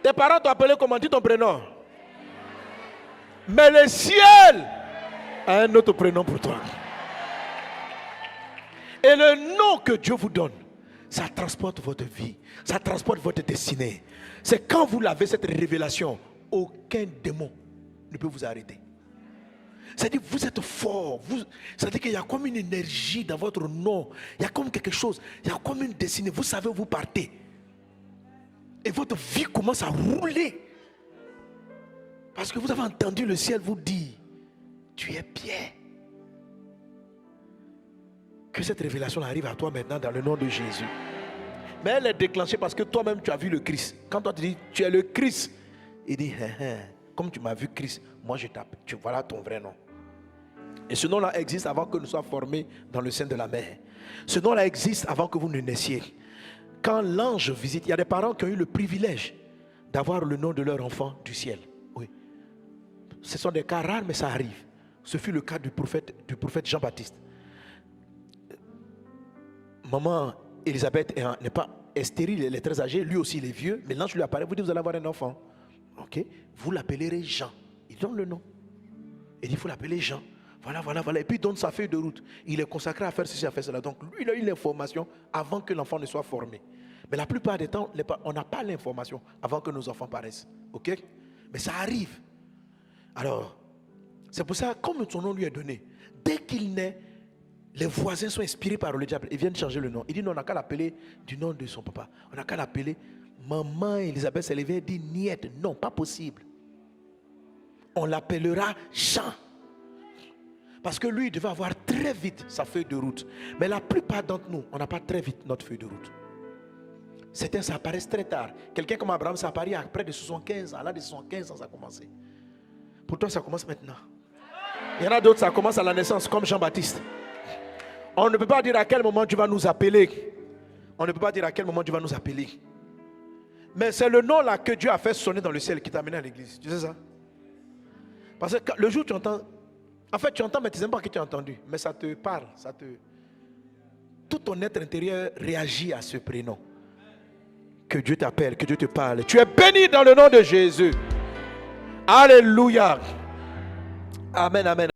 Tes parents t'ont appelé comment? Dis ton prénom. Mais le ciel a un autre prénom pour toi. Et le nom que Dieu vous donne, ça transporte votre vie, ça transporte votre destinée. C'est quand vous l'avez, cette révélation, aucun démon ne peut vous arrêter. C'est-à-dire vous êtes fort. C'est-à-dire qu'il y a comme une énergie dans votre nom. Il y a comme quelque chose. Il y a comme une destinée. Vous savez où vous partez. Et votre vie commence à rouler. Parce que vous avez entendu le ciel vous dire, tu es bien. Que cette révélation arrive à toi maintenant dans le nom de Jésus. Mais elle est déclenchée parce que toi-même tu as vu le Christ. Quand toi tu dis, tu es le Christ, il dit, comme tu m'as vu Christ, moi je t'appelle. Voilà ton vrai nom. Et ce nom-là existe avant que nous soyons formés dans le sein de la mère. Ce nom-là existe avant que vous ne naissiez. Quand l'ange visite, il y a des parents qui ont eu le privilège d'avoir le nom de leur enfant du ciel. Oui. Ce sont des cas rares, mais ça arrive. Ce fut le cas du prophète Jean-Baptiste. Maman Elisabeth n'est pas stérile, elle est très âgée, lui aussi il est vieux, mais l'ange lui apparaît, vous dites vous allez avoir un enfant. Ok, vous l'appellerez Jean. Il donne le nom. Il dit il faut l'appeler Jean. Voilà. Et puis il donne sa feuille de route. Il est consacré à faire ceci, à faire cela. Donc lui il a eu l'information avant que l'enfant ne soit formé. Mais la plupart des temps, on n'a pas l'information avant que nos enfants paraissent. Ok, mais ça arrive. Alors, c'est pour ça, comme son nom lui est donné, dès qu'il naît, les voisins sont inspirés par le diable. Ils viennent changer le nom. Il dit non, on n'a qu'à l'appeler du nom de son papa. On n'a qu'à l'appeler maman Elisabeth s'est levée et dit niette. Non, pas possible. On l'appellera Jean. Parce que lui, il devait avoir très vite sa feuille de route. Mais la plupart d'entre nous, on n'a pas très vite notre feuille de route. Certains, ça apparaît très tard. Quelqu'un comme Abraham, ça apparaît à près de 75 ans. À l'âge de 75 ans, ça a commencé. Pour toi, ça commence maintenant. Il y en a d'autres, ça commence à la naissance, comme Jean-Baptiste. On ne peut pas dire à quel moment tu vas nous appeler. On ne peut pas dire à quel moment tu vas nous appeler. Mais c'est le nom là que Dieu a fait sonner dans le ciel qui t'a amené à l'église. Tu sais ça? Parce que le jour où tu entends, en fait tu entends mais tu ne sais pas que tu as entendu. Mais ça te parle, tout ton être intérieur réagit à ce prénom. Que Dieu t'appelle, que Dieu te parle. Tu es béni dans le nom de Jésus. Alléluia. Amen, amen.